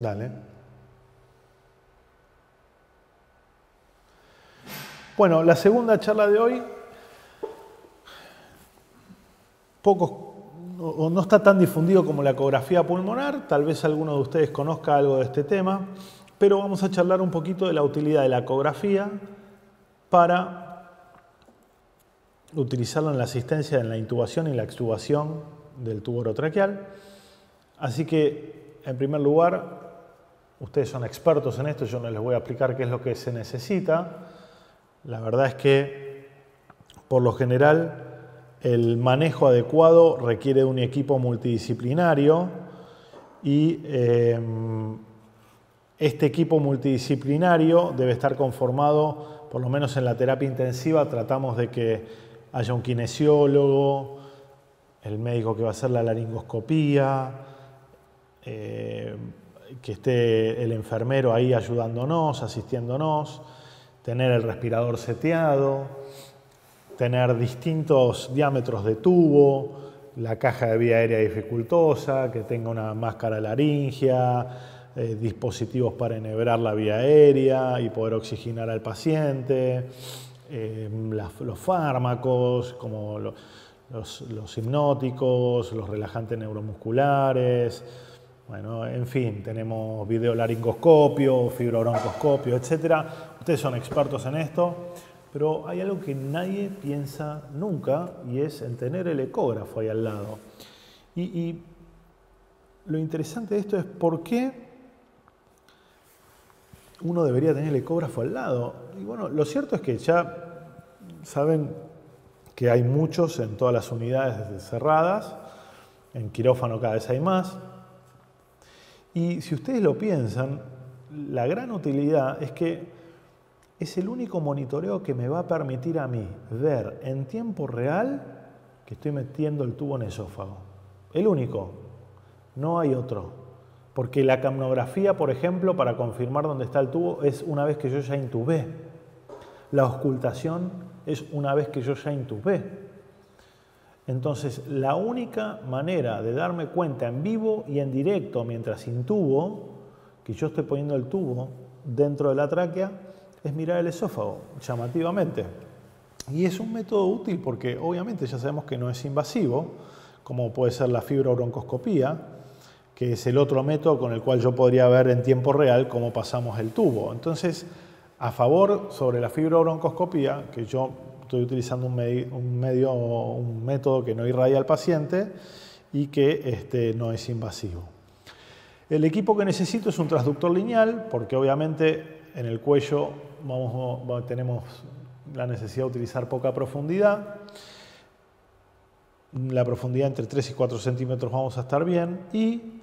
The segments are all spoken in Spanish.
Dale. Bueno, la segunda charla de hoy, no está tan difundido como la ecografía pulmonar, tal vez alguno de ustedes conozca algo de este tema, pero vamos a charlar un poquito de la utilidad de la ecografía para utilizarla en la asistencia en la intubación y la extubación del tubo orotraqueal. Así que, en primer lugar, ustedes son expertos en esto, yo no les voy a explicar qué es lo que se necesita. La verdad es que, por lo general, el manejo adecuado requiere de un equipo multidisciplinario y este equipo multidisciplinario debe estar conformado, por lo menos en la terapia intensiva, tratamos de que haya un kinesiólogo, el médico que va a hacer la laringoscopía, que esté el enfermero ahí ayudándonos, asistiéndonos, tener el respirador seteado, tener distintos diámetros de tubo, la caja de vía aérea dificultosa, que tenga una máscara laringea, dispositivos para enhebrar la vía aérea y poder oxigenar al paciente, los fármacos como los hipnóticos, los relajantes neuromusculares. Bueno, en fin, tenemos videolaringoscopio, fibrobroncoscopio, etc. Ustedes son expertos en esto, pero hay algo que nadie piensa nunca y es en tener el ecógrafo ahí al lado. Y lo interesante de esto es por qué uno debería tener el ecógrafo al lado. Y bueno, lo cierto es que ya saben que hay muchos en todas las unidades cerradas, en quirófano cada vez hay más. Y si ustedes lo piensan, la gran utilidad es que es el único monitoreo que me va a permitir a mí ver en tiempo real que estoy metiendo el tubo en el esófago. El único, no hay otro. Porque la capnografía, por ejemplo, para confirmar dónde está el tubo, es una vez que yo ya intubé. La auscultación es una vez que yo ya intubé. Entonces, la única manera de darme cuenta en vivo y en directo mientras intubo, que yo estoy poniendo el tubo dentro de la tráquea, es mirar el esófago, llamativamente. Y es un método útil porque obviamente ya sabemos que no es invasivo, como puede ser la fibrobroncoscopía, que es el otro método con el cual yo podría ver en tiempo real cómo pasamos el tubo. Entonces, a favor sobre la fibrobroncoscopía, que yo estoy utilizando un método que no irradia al paciente y que no es invasivo. El equipo que necesito es un transductor lineal, porque obviamente en el cuello tenemos la necesidad de utilizar poca profundidad. La profundidad entre 3 y 4 centímetros vamos a estar bien y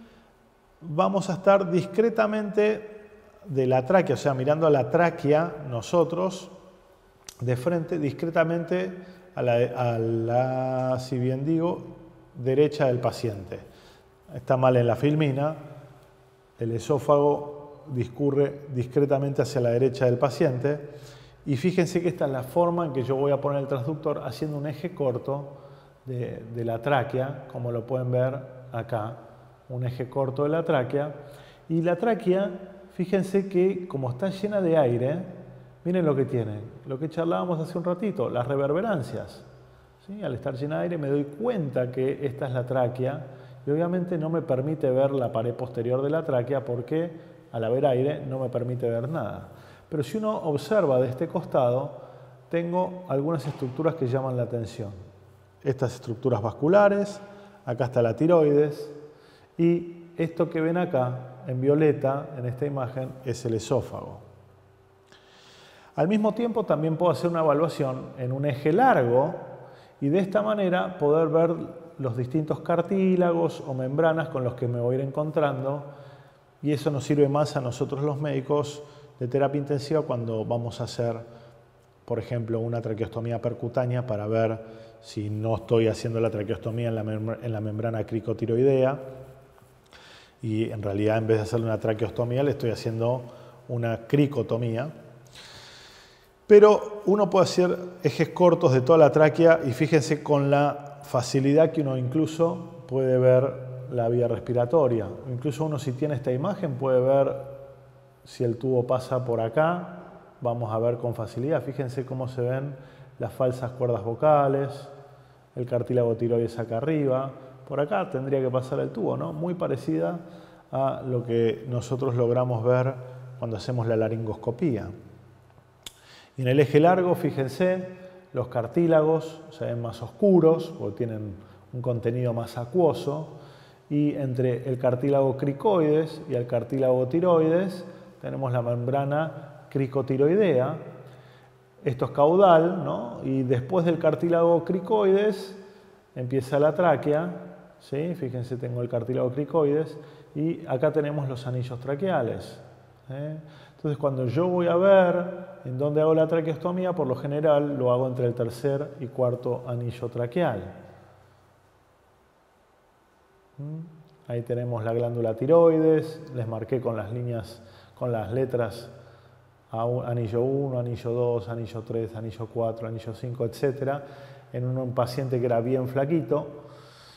vamos a estar discretamente de la tráquea, o sea, mirando a la tráquea nosotros, de frente, discretamente a la, si bien digo, derecha del paciente. Está mal en la filmina, el esófago discurre discretamente hacia la derecha del paciente y fíjense que esta es la forma en que yo voy a poner el transductor haciendo un eje corto de la tráquea, como lo pueden ver acá, un eje corto de la tráquea. Y la tráquea, fíjense que como está llena de aire, miren lo que tiene, lo que charlábamos hace un ratito, las reverberancias. ¿Sí? Al estar llena de aire me doy cuenta que esta es la tráquea y obviamente no me permite ver la pared posterior de la tráquea porque al haber aire no me permite ver nada. Pero si uno observa de este costado, tengo algunas estructuras que llaman la atención. Estas estructuras vasculares, acá está la tiroides y esto que ven acá en violeta en esta imagen es el esófago. Al mismo tiempo también puedo hacer una evaluación en un eje largo y de esta manera poder ver los distintos cartílagos o membranas con los que me voy a ir encontrando y eso nos sirve más a nosotros los médicos de terapia intensiva cuando vamos a hacer, por ejemplo, una traqueostomía percutánea para ver si no estoy haciendo la traqueostomía en la membrana cricotiroidea y en realidad en vez de hacerle una traqueostomía le estoy haciendo una cricotomía. Pero uno puede hacer ejes cortos de toda la tráquea y fíjense con la facilidad que uno incluso puede ver la vía respiratoria. Incluso uno, si tiene esta imagen, puede ver si el tubo pasa por acá. Vamos a ver con facilidad. Fíjense cómo se ven las falsas cuerdas vocales, el cartílago tiroides acá arriba. Por acá tendría que pasar el tubo, ¿no? Muy parecida a lo que nosotros logramos ver cuando hacemos la laringoscopía. Y en el eje largo, fíjense, los cartílagos se ven más oscuros porque tienen un contenido más acuoso, y entre el cartílago cricoides y el cartílago tiroides tenemos la membrana cricotiroidea. Esto es caudal, ¿no? Y después del cartílago cricoides empieza la tráquea, ¿sí? Fíjense, tengo el cartílago cricoides y acá tenemos los anillos traqueales. Entonces, cuando yo voy a ver en dónde hago la traqueostomía, por lo general lo hago entre el tercer y cuarto anillo traqueal. Ahí tenemos la glándula tiroides, les marqué con las líneas, con las letras anillo 1, anillo 2, anillo 3, anillo 4, anillo 5, etc. En un paciente que era bien flaquito,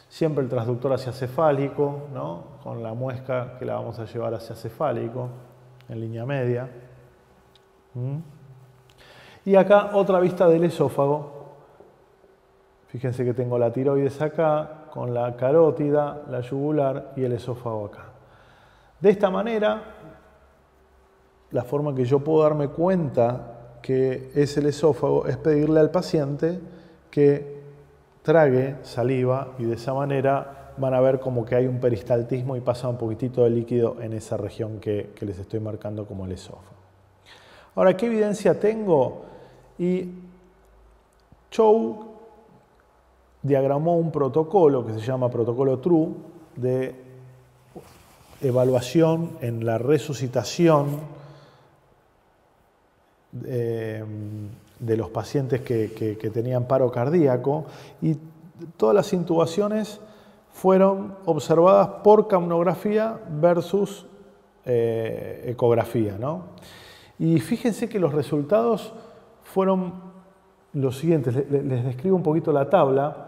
siempre el transductor hacia cefálico, ¿no? Con la muesca que la vamos a llevar hacia cefálico, en línea media. Y acá otra vista del esófago. Fíjense que tengo la tiroides acá, con la carótida, la yugular y el esófago acá. De esta manera, la forma que yo puedo darme cuenta que es el esófago es pedirle al paciente que trague saliva, y de esa manera van a ver como que hay un peristaltismo y pasa un poquitito de líquido en esa región que les estoy marcando como el esófago. Ahora, ¿qué evidencia tengo? Y Chow diagramó un protocolo que se llama protocolo TRUE de evaluación en la resucitación de los pacientes que tenían paro cardíaco, y todas las intubaciones fueron observadas por capnografía versus ecografía, ¿no? Y fíjense que los resultados fueron los siguientes. Les describo un poquito la tabla.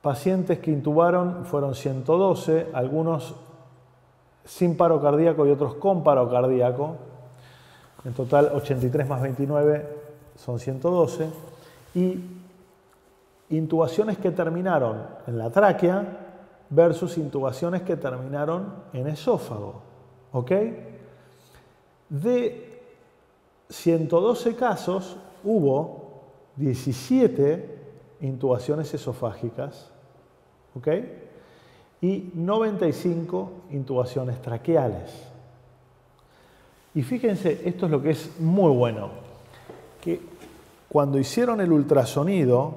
Pacientes que intubaron fueron 112, algunos sin paro cardíaco y otros con paro cardíaco. En total, 83 más 29 son 112. Y intubaciones que terminaron en la tráquea versus intubaciones que terminaron en esófago. ¿Ok? De 112 casos, hubo 17 intubaciones esofágicas, ¿ok? Y 95 intubaciones traqueales. Y fíjense, esto es lo que es muy bueno, que cuando hicieron el ultrasonido,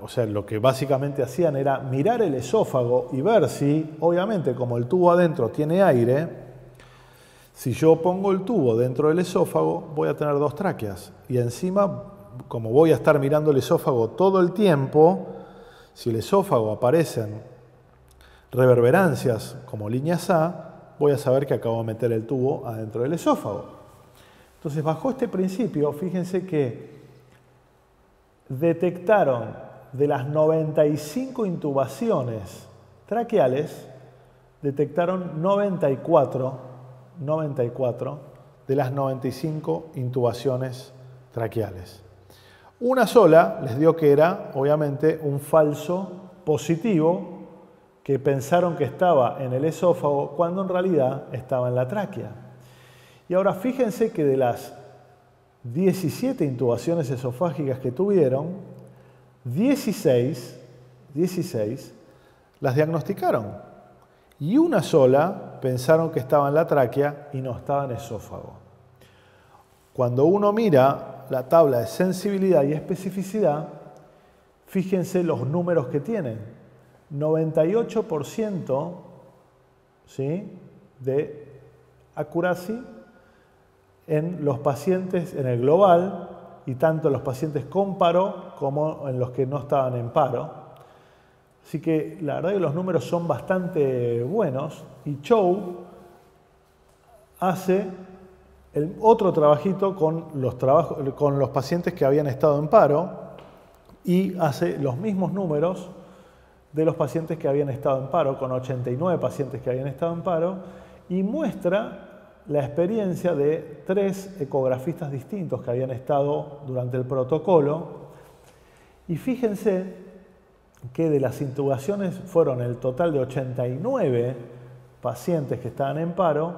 o sea, lo que básicamente hacían era mirar el esófago y ver si, obviamente, como el tubo adentro tiene aire, si yo pongo el tubo dentro del esófago, voy a tener dos tráqueas. Y encima, como voy a estar mirando el esófago todo el tiempo, si el esófago aparecen reverberancias como líneas A, voy a saber que acabo de meter el tubo adentro del esófago. Entonces, bajo este principio, fíjense que detectaron de las 95 intubaciones traqueales, detectaron 94 de las 95 intubaciones traqueales. Una sola les dio que era, obviamente, un falso positivo que pensaron que estaba en el esófago cuando en realidad estaba en la tráquea. Y ahora fíjense que de las 17 intubaciones esofágicas que tuvieron, 16 las diagnosticaron. Y una sola pensaron que estaba en la tráquea y no estaba en esófago. Cuando uno mira la tabla de sensibilidad y especificidad, fíjense los números que tienen. 98%, ¿sí?, de accuracy en los pacientes en el global, y tanto en los pacientes con paro como en los que no estaban en paro. Así que la verdad que los números son bastante buenos, y Chow hace otro trabajito con los pacientes que habían estado en paro y hace los mismos números de los pacientes que habían estado en paro, con 89 pacientes que habían estado en paro, y muestra la experiencia de 3 ecografistas distintos que habían estado durante el protocolo. Y fíjense que de las intubaciones fueron el total de 89 pacientes que estaban en paro,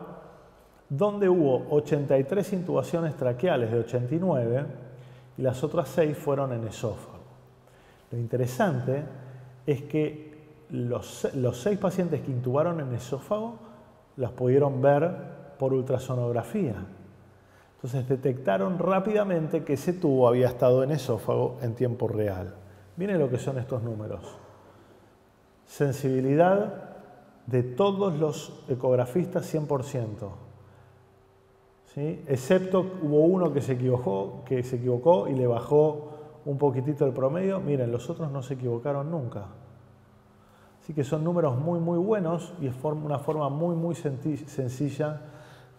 donde hubo 83 intubaciones traqueales de 89 y las otras 6 fueron en esófago. Lo interesante es que los 6 pacientes que intubaron en esófago las pudieron ver por ultrasonografía. Entonces detectaron rápidamente que ese tubo había estado en esófago en tiempo real. Miren lo que son estos números. Sensibilidad de todos los ecografistas 100%. ¿Sí? Excepto hubo uno que se equivocó y le bajó un poquitito el promedio. Miren, los otros no se equivocaron nunca. Así que son números muy, muy buenos y es una forma muy, muy sencilla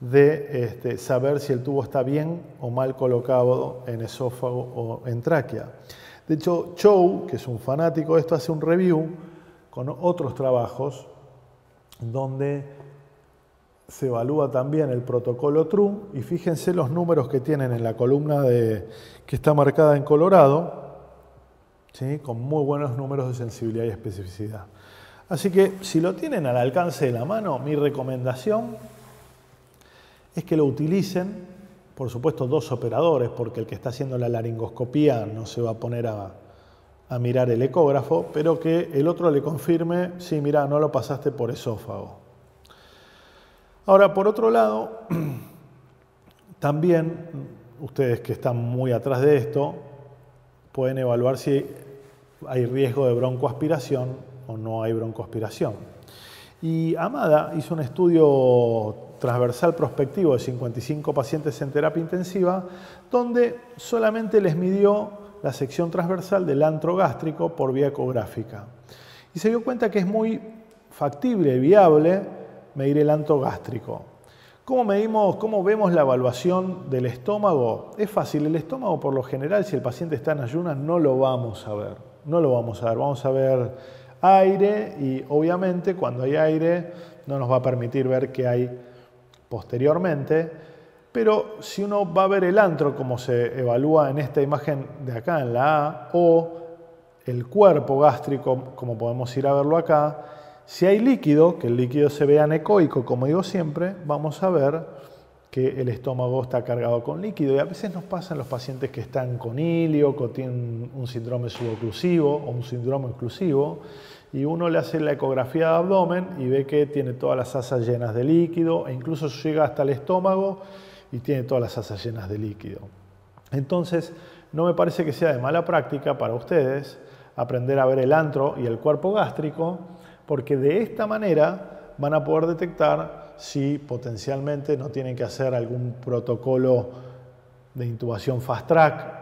de saber si el tubo está bien o mal colocado en esófago o en tráquea. De hecho, Chou, que es un fanático de esto, hace un review con otros trabajos donde se evalúa también el protocolo TRUE y fíjense los números que tienen en la columna que está marcada en colorado, ¿sí? Con muy buenos números de sensibilidad y especificidad. Así que si lo tienen al alcance de la mano, mi recomendación es que lo utilicen, por supuesto 2 operadores, porque el que está haciendo la laringoscopía no se va a poner a mirar el ecógrafo, pero que el otro le confirme, sí, mira, no lo pasaste por esófago. Ahora, por otro lado, también ustedes que están muy atrás de esto, pueden evaluar si hay riesgo de broncoaspiración o no hay broncoaspiración. Y Amada hizo un estudio transversal prospectivo de 55 pacientes en terapia intensiva, donde solamente les midió la sección transversal del antro gástrico por vía ecográfica. Y se dio cuenta que es muy factible y viable medir el antro gástrico. ¿Cómo vemos la evaluación del estómago? Es fácil, el estómago por lo general, si el paciente está en ayunas, no lo vamos a ver. No lo vamos a ver, vamos a ver aire y obviamente cuando hay aire no nos va a permitir ver qué hay posteriormente, pero si uno va a ver el antro como se evalúa en esta imagen de acá en la A o el cuerpo gástrico como podemos ir a verlo acá, si hay líquido, que el líquido se vea anecoico como digo siempre, vamos a ver que el estómago está cargado con líquido y a veces nos pasa en los pacientes que están con ilio, que tienen un síndrome suboclusivo o un síndrome oclusivo y uno le hace la ecografía de abdomen y ve que tiene todas las asas llenas de líquido e incluso llega hasta el estómago y tiene todas las asas llenas de líquido. Entonces, no me parece que sea de mala práctica para ustedes aprender a ver el antro y el cuerpo gástrico, porque de esta manera van a poder detectar si potencialmente no tienen que hacer algún protocolo de intubación fast track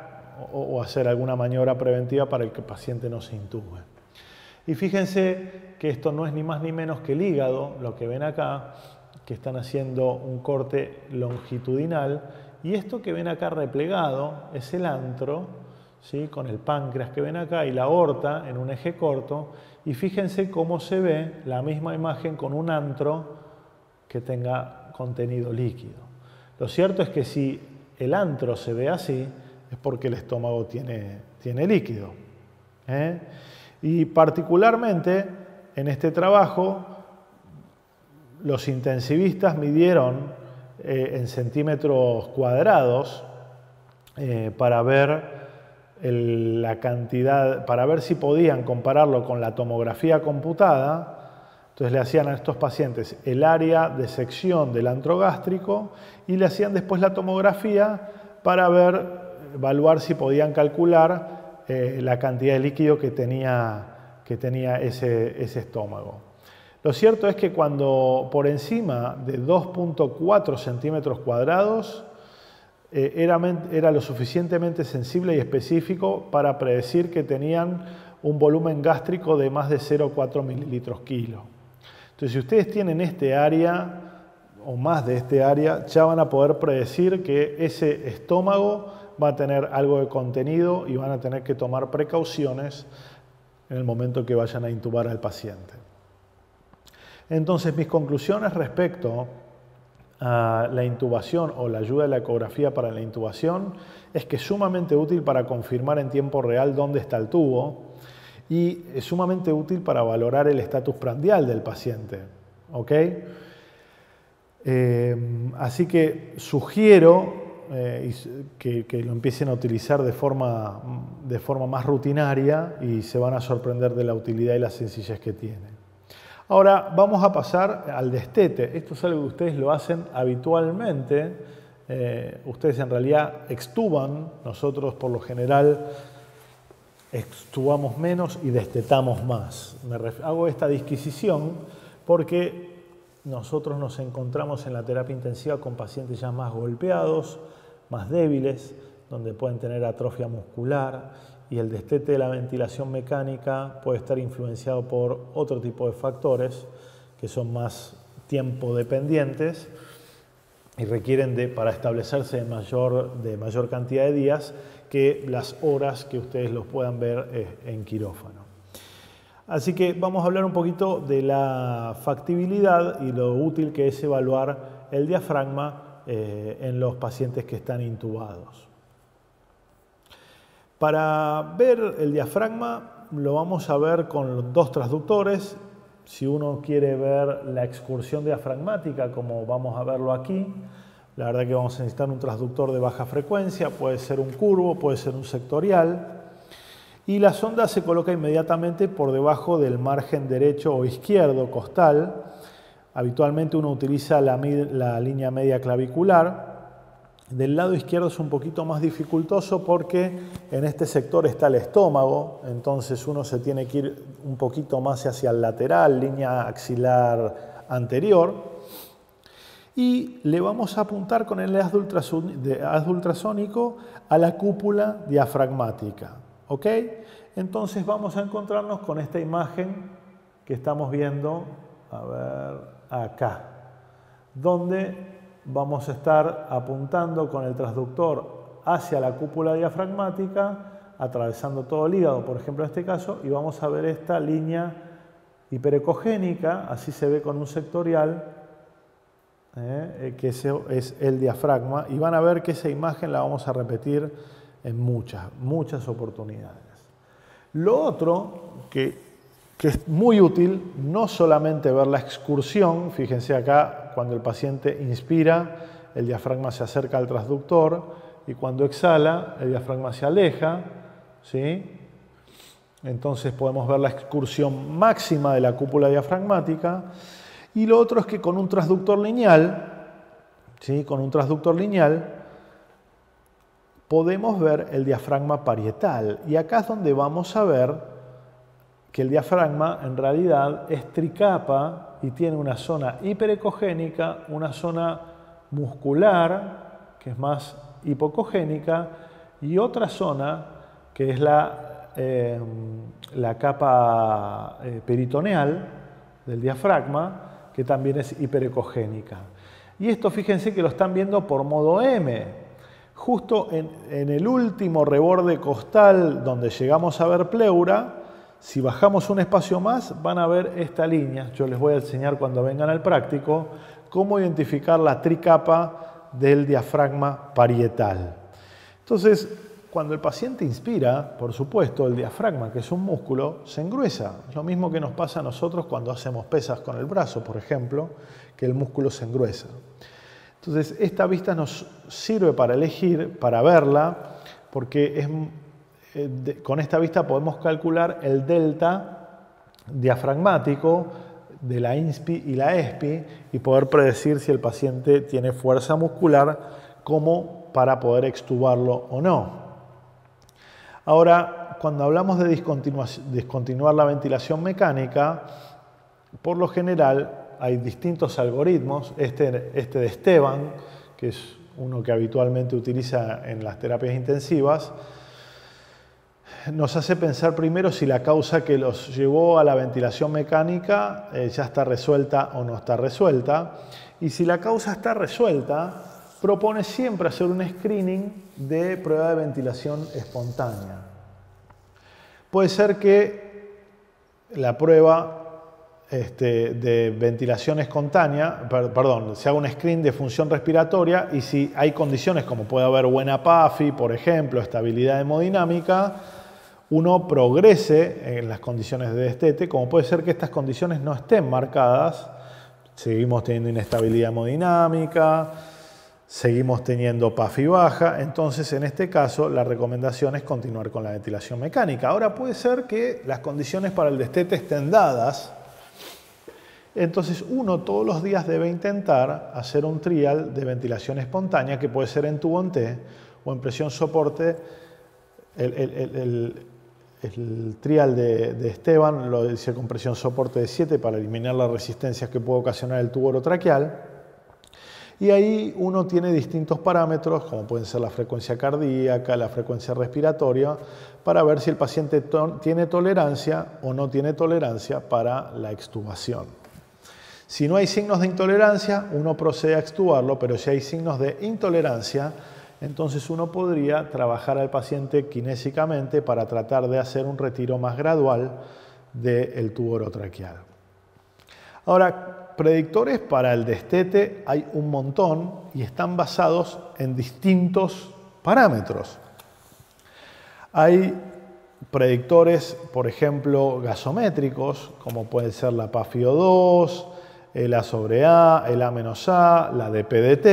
o hacer alguna maniobra preventiva para que el paciente no se intube. Y fíjense que esto no es ni más ni menos que el hígado, lo que ven acá, que están haciendo un corte longitudinal, y esto que ven acá replegado es el antro, ¿sí? Con el páncreas que ven acá y la aorta en un eje corto, y fíjense cómo se ve la misma imagen con un antro que tenga contenido líquido. Lo cierto es que si el antro se ve así, es porque el estómago tiene líquido. Y particularmente en este trabajo, los intensivistas midieron en centímetros cuadrados para ver la cantidad, para ver si podían compararlo con la tomografía computada. Entonces le hacían a estos pacientes el área de sección del antro gástrico y le hacían después la tomografía para evaluar si podían calcular la cantidad de líquido que tenía ese estómago. Lo cierto es que cuando por encima de 2.4 centímetros cuadrados era lo suficientemente sensible y específico para predecir que tenían un volumen gástrico de más de 0,4 mililitros kilo. Entonces, si ustedes tienen este área o más de este área, ya van a poder predecir que ese estómago va a tener algo de contenido y van a tener que tomar precauciones en el momento que vayan a intubar al paciente. Entonces, mis conclusiones respecto a la intubación o la ayuda de la ecografía para la intubación es que es sumamente útil para confirmar en tiempo real dónde está el tubo y es sumamente útil para valorar el estatus prandial del paciente. ¿Ok? Así que sugiero que lo empiecen a utilizar de forma más rutinaria y se van a sorprender de la utilidad y la sencillez que tiene. Ahora vamos a pasar al destete. Esto es algo que ustedes lo hacen habitualmente. Ustedes en realidad extuban. Nosotros por lo general extubamos menos y destetamos más. Hago esta disquisición porque nosotros nos encontramos en la terapia intensiva con pacientes ya más golpeados, más débiles, donde pueden tener atrofia muscular y el destete de la ventilación mecánica puede estar influenciado por otro tipo de factores que son más tiempo dependientes y requieren para establecerse de mayor cantidad de días que las horas que ustedes los puedan ver en quirófano. Así que vamos a hablar un poquito de la factibilidad y lo útil que es evaluar el diafragma en los pacientes que están intubados. Para ver el diafragma lo vamos a ver con dos transductores. Si uno quiere ver la excursión diafragmática, como vamos a verlo aquí, la verdad que vamos a necesitar un transductor de baja frecuencia, puede ser un curvo, puede ser un sectorial. Y la sonda se coloca inmediatamente por debajo del margen derecho o izquierdo costal. Habitualmente uno utiliza la línea media clavicular. Del lado izquierdo es un poquito más dificultoso porque en este sector está el estómago, entonces uno se tiene que ir un poquito más hacia el lateral, línea axilar anterior. Y le vamos a apuntar con el haz ultrasónico a la cúpula diafragmática. ¿Ok? Entonces vamos a encontrarnos con esta imagen que estamos viendo, a ver, acá, donde vamos a estar apuntando con el transductor hacia la cúpula diafragmática, atravesando todo el hígado, por ejemplo, en este caso, y vamos a ver esta línea hiperecogénica, así se ve con un sectorial, que ese es el diafragma, y van a ver que esa imagen la vamos a repetir en muchas oportunidades. Lo otro que es muy útil, no solamente ver la excursión, fíjense acá, cuando el paciente inspira, el diafragma se acerca al transductor y cuando exhala, el diafragma se aleja, ¿sí? Entonces podemos ver la excursión máxima de la cúpula diafragmática. Y lo otro es que con un transductor lineal, ¿sí? Con un transductor lineal, podemos ver el diafragma parietal. Y acá es donde vamos a ver que el diafragma en realidad es tricapa y tiene una zona hiperecogénica, una zona muscular, que es más hipocogénica, y otra zona que es la capa peritoneal del diafragma, que también es hiperecogénica. Y esto fíjense que lo están viendo por modo M. Justo en el último reborde costal donde llegamos a ver pleura, si bajamos un espacio más, van a ver esta línea. Yo les voy a enseñar cuando vengan al práctico cómo identificar la tricapa del diafragma parietal. Entonces, cuando el paciente inspira, por supuesto, el diafragma, que es un músculo, se engruesa. Lo mismo que nos pasa a nosotros cuando hacemos pesas con el brazo, por ejemplo, que el músculo se engruesa. Entonces, esta vista nos sirve para elegir, para verla, porque con esta vista podemos calcular el delta diafragmático de la INSPI y la ESPI y poder predecir si el paciente tiene fuerza muscular como para poder extubarlo o no. Ahora, cuando hablamos de descontinuar la ventilación mecánica, por lo general hay distintos algoritmos. Este de Esteban, que es uno que habitualmente utiliza en las terapias intensivas, nos hace pensar primero si la causa que los llevó a la ventilación mecánica ya está resuelta o no está resuelta. Y si la causa está resuelta, propone siempre hacer un screening de prueba de ventilación espontánea. Puede ser que la prueba de ventilación espontánea, perdón, se haga un screen de función respiratoria y si hay condiciones como puede haber buena PAFI, por ejemplo, estabilidad hemodinámica, uno progrese en las condiciones de destete, como puede ser que estas condiciones no estén marcadas, seguimos teniendo inestabilidad hemodinámica, seguimos teniendo PAFI baja, entonces en este caso la recomendación es continuar con la ventilación mecánica. Ahora puede ser que las condiciones para el destete estén dadas, entonces uno todos los días debe intentar hacer un trial de ventilación espontánea que puede ser en tubo en T o en presión soporte. El trial de Esteban lo hice con presión soporte de 7 para eliminar las resistencias que puede ocasionar el tubo orotraqueal. Y ahí uno tiene distintos parámetros, como pueden ser la frecuencia cardíaca, la frecuencia respiratoria, para ver si el paciente tiene tolerancia o no tiene tolerancia para la extubación. Si no hay signos de intolerancia, uno procede a extubarlo, pero si hay signos de intolerancia, entonces uno podría trabajar al paciente kinésicamente para tratar de hacer un retiro más gradual del tubo orotraqueal. Ahora, predictores para el destete hay un montón y están basados en distintos parámetros. Hay predictores, por ejemplo, gasométricos, como puede ser la PaFiO2, el A sobre A, el A-A, la DPDT,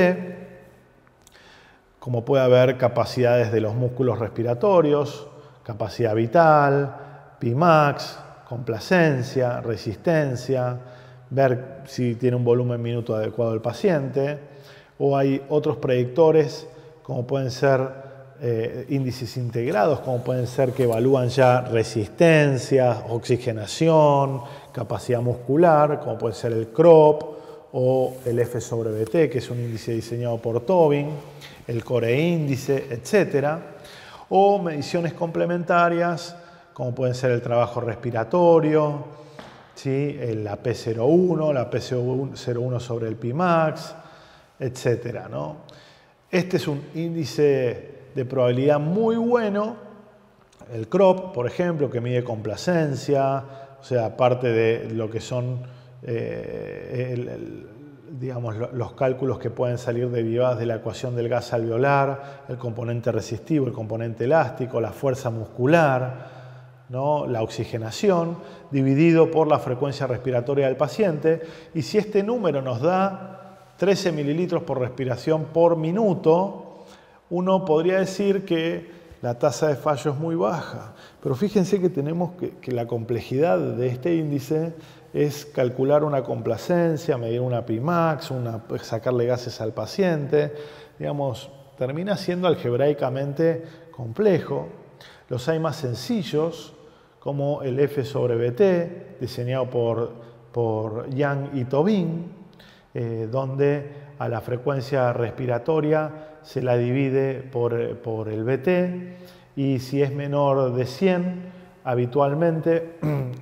como puede haber capacidades de los músculos respiratorios, capacidad vital, Pimax, complacencia, resistencia, ver si tiene un volumen minuto adecuado el paciente, o hay otros predictores como pueden ser índices integrados, como pueden ser que evalúan ya resistencia, oxigenación, capacidad muscular, como puede ser el CROP o el F sobre BT, que es un índice diseñado por Tobin, el core índice, etc. O mediciones complementarias, como pueden ser el trabajo respiratorio, ¿sí? La P01, la P01 sobre el Pimax, etc., ¿no? Este es un índice de probabilidad muy bueno, el CROP, por ejemplo, que mide complacencia, o sea, aparte de lo que son digamos, los cálculos que pueden salir derivados de la ecuación del gas alveolar, el componente resistivo, el componente elástico, la fuerza muscular, ¿no? La oxigenación, dividido por la frecuencia respiratoria del paciente. Y si este número nos da 13 mililitros por respiración por minuto, uno podría decir que la tasa de fallo es muy baja. Pero fíjense que tenemos que la complejidad de este índice es calcular una complacencia, medir una Pimax, sacarle gases al paciente. Digamos, termina siendo algebraicamente complejo. Los hay más sencillos, como el F sobre BT, diseñado por Yang y Tobin, donde a la frecuencia respiratoria se la divide por el BT, y si es menor de 100, habitualmente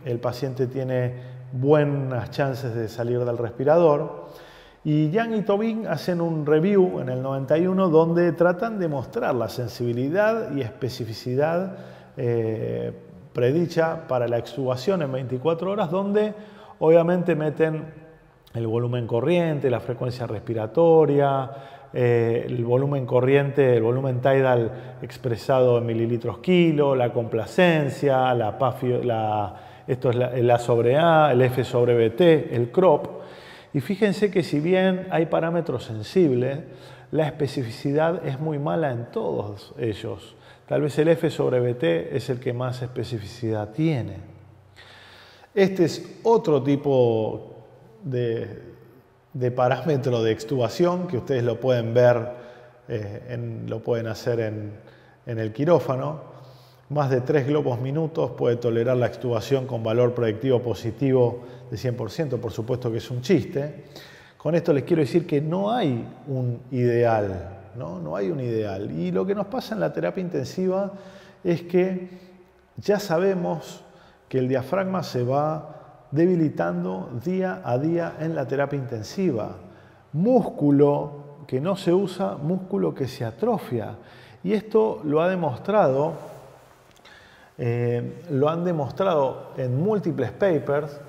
el paciente tiene buenas chances de salir del respirador. Y Yang y Tobin hacen un review en el 91 donde tratan de mostrar la sensibilidad y especificidad predicha para la extubación en 24 horas, donde obviamente meten el volumen corriente, la frecuencia respiratoria, el volumen corriente, el volumen tidal expresado en mililitros kilo, la complacencia, la PAFI, esto es el A sobre A, el F sobre BT, el CROP. Y fíjense que si bien hay parámetros sensibles, la especificidad es muy mala en todos ellos. Tal vez el F sobre BT es el que más especificidad tiene. Este es otro tipo de parámetro de extubación que ustedes lo pueden ver, lo pueden hacer en el quirófano. Más de 3 globos minutos puede tolerar la extubación con valor predictivo positivo de 100%, por supuesto que es un chiste. Con esto les quiero decir que no hay un ideal, ¿no? No hay un ideal. Y lo que nos pasa en la terapia intensiva es que ya sabemos que el diafragma se va debilitando día a día en la terapia intensiva. Músculo que no se usa, músculo que se atrofia. Y esto lo ha demostrado Lo han demostrado en múltiples papers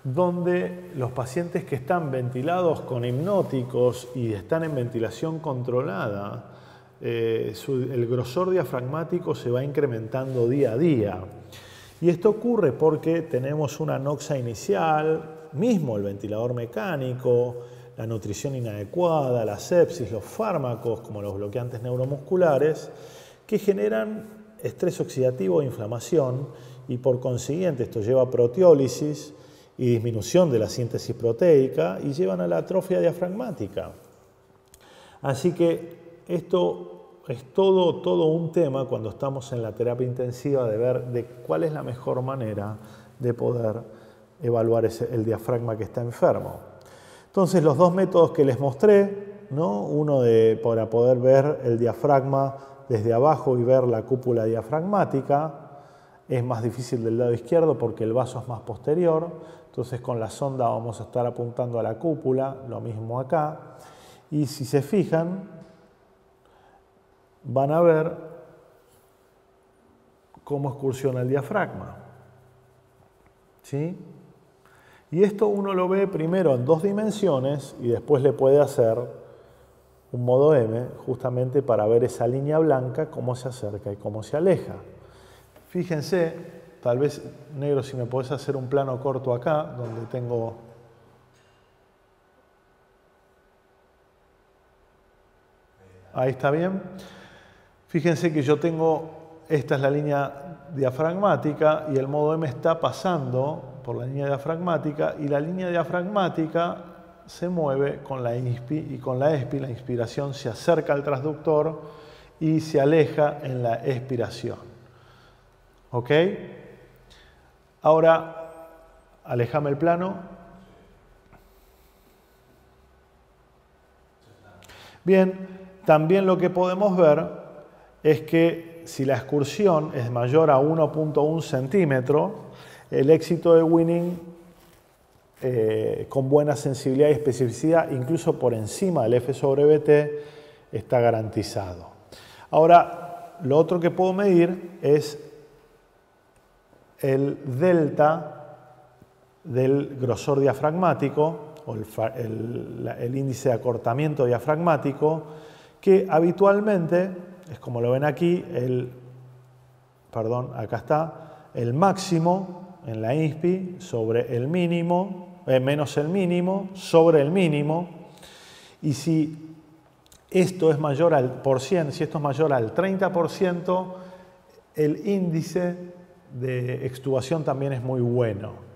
donde los pacientes que están ventilados con hipnóticos y están en ventilación controlada, el grosor diafragmático se va incrementando día a día. Y esto ocurre porque tenemos una anoxia inicial, mismo el ventilador mecánico, la nutrición inadecuada, la sepsis, los fármacos como los bloqueantes neuromusculares, que generan estrés oxidativo e inflamación y por consiguiente esto lleva a proteólisis y disminución de la síntesis proteica y llevan a la atrofia diafragmática. Así que esto es todo un tema cuando estamos en la terapia intensiva de ver de cuál es la mejor manera de poder evaluar el diafragma que está enfermo. Entonces los dos métodos que les mostré, ¿no? Uno para poder ver el diafragma desde abajo y ver la cúpula diafragmática, es más difícil del lado izquierdo porque el vaso es más posterior, entonces con la sonda vamos a estar apuntando a la cúpula, lo mismo acá, y si se fijan, van a ver cómo excursiona el diafragma. ¿Sí? Y esto uno lo ve primero en 2 dimensiones y después le puede hacer un modo M justamente para ver esa línea blanca, cómo se acerca y cómo se aleja. Fíjense, tal vez, negro, si me podés hacer un plano corto acá, donde tengo... Ahí está bien. Fíjense que yo tengo, esta es la línea diafragmática y el modo M está pasando por la línea diafragmática y la línea diafragmática se mueve con la INSPI y con la EXPI la inspiración se acerca al transductor y se aleja en la expiración. ¿Ok? Ahora, alejame el plano. Bien, también lo que podemos ver es que si la excursión es mayor a 1.1 centímetro, el éxito de Winning con buena sensibilidad y especificidad, incluso por encima del F sobre BT, está garantizado. Ahora, lo otro que puedo medir es el delta del grosor diafragmático, o el índice de acortamiento diafragmático, que habitualmente, es como lo ven aquí, acá está, el máximo en la INSPI sobre el mínimo, menos el mínimo, sobre el mínimo, y si esto es mayor al si esto es mayor al 30%, el índice de extubación también es muy bueno.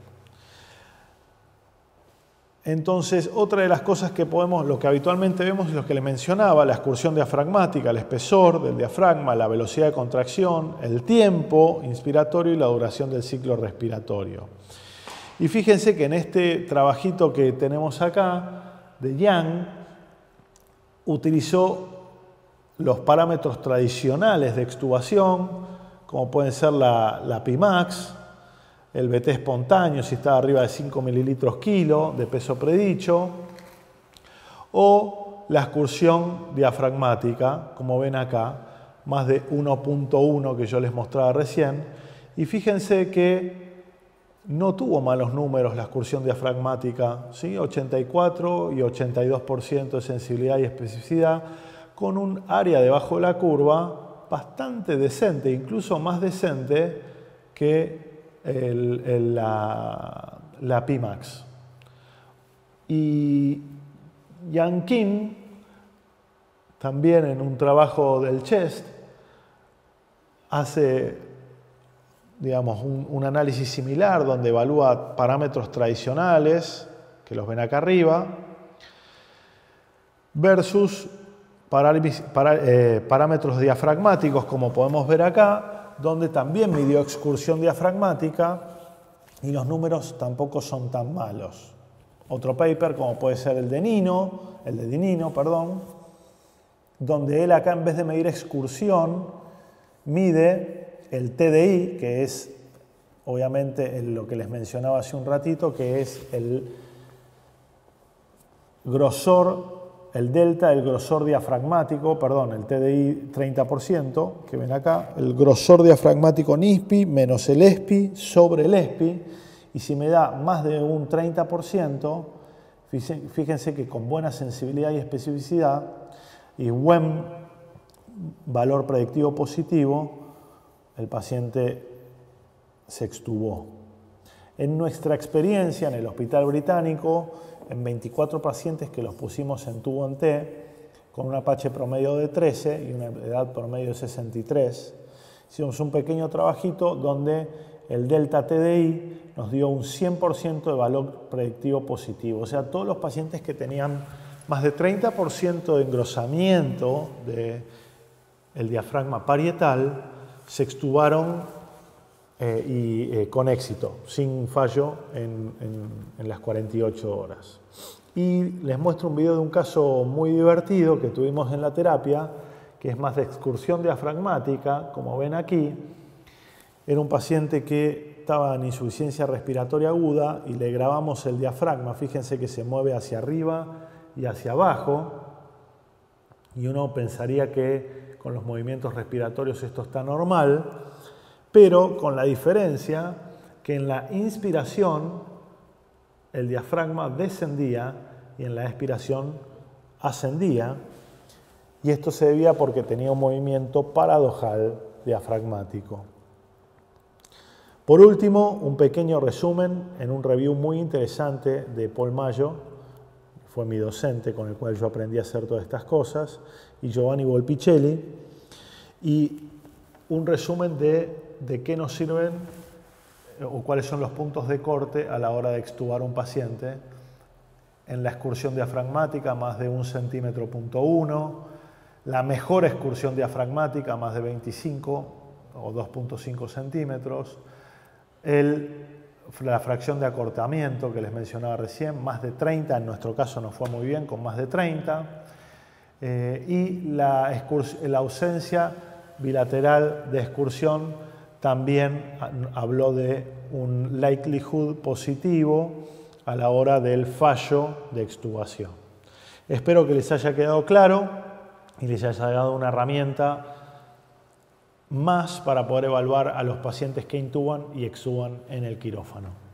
Entonces, otra de las cosas que lo que habitualmente vemos es lo que les mencionaba, la excursión diafragmática, el espesor del diafragma, la velocidad de contracción, el tiempo inspiratorio y la duración del ciclo respiratorio. Y fíjense que en este trabajito que tenemos acá, de Yang, utilizó los parámetros tradicionales de extubación, como pueden ser la Pimax, el BT espontáneo si está arriba de 5 mililitros kilo de peso predicho, o la excursión diafragmática, como ven acá, más de 1.1 que yo les mostraba recién, y fíjense que no tuvo malos números la excursión diafragmática, ¿sí? 84 y 82% de sensibilidad y especificidad, con un área debajo de la curva bastante decente, incluso más decente que la Pimax. Y Yang Kim, también en un trabajo del CHEST, hace, digamos, un análisis similar donde evalúa parámetros tradicionales, que los ven acá arriba, versus parámetros diafragmáticos, como podemos ver acá, donde también midió excursión diafragmática y los números tampoco son tan malos. Otro paper, como puede ser el de Dinino, donde él acá en vez de medir excursión, mide el TDI, que es obviamente lo que les mencionaba hace un ratito, que es el grosor el delta del grosor diafragmático, perdón, el TDI 30%, que ven acá, el grosor diafragmático NISPI menos el ESPI sobre el ESPI, y si me da más de un 30%, fíjense que con buena sensibilidad y especificidad y buen valor predictivo positivo, el paciente se extubó. En nuestra experiencia en el Hospital Británico, en 24 pacientes que los pusimos en tubo en T, con un Apache promedio de 13 y una edad promedio de 63, hicimos un pequeño trabajito donde el delta TDI nos dio un 100% de valor predictivo positivo. O sea, todos los pacientes que tenían más de 30% de engrosamiento del diafragma parietal se extubaron con éxito, sin fallo en las 48 horas. Y les muestro un video de un caso muy divertido que tuvimos en la terapia, que es más de excursión diafragmática, como ven aquí. Era un paciente que estaba en insuficiencia respiratoria aguda y le grabamos el diafragma. Fíjense que se mueve hacia arriba y hacia abajo, y uno pensaría que con los movimientos respiratorios esto está normal, pero con la diferencia que en la inspiración el diafragma descendía y en la expiración ascendía, y esto se debía porque tenía un movimiento paradojal diafragmático. Por último, un pequeño resumen en un review muy interesante de Paul Mayo, que fue mi docente con el cual yo aprendí a hacer todas estas cosas, y Giovanni Volpicelli, y un resumen de qué nos sirven o cuáles son los puntos de corte a la hora de extubar un paciente en la excursión diafragmática más de 1,1 centímetros, la mejor excursión diafragmática más de 25 o 2,5 centímetros, la fracción de acortamiento que les mencionaba recién, más de 30, en nuestro caso nos fue muy bien con más de 30, y la ausencia bilateral de excursión también habló de un likelihood positivo a la hora del fallo de extubación. Espero que les haya quedado claro y les haya dado una herramienta más para poder evaluar a los pacientes que intuban y extuban en el quirófano.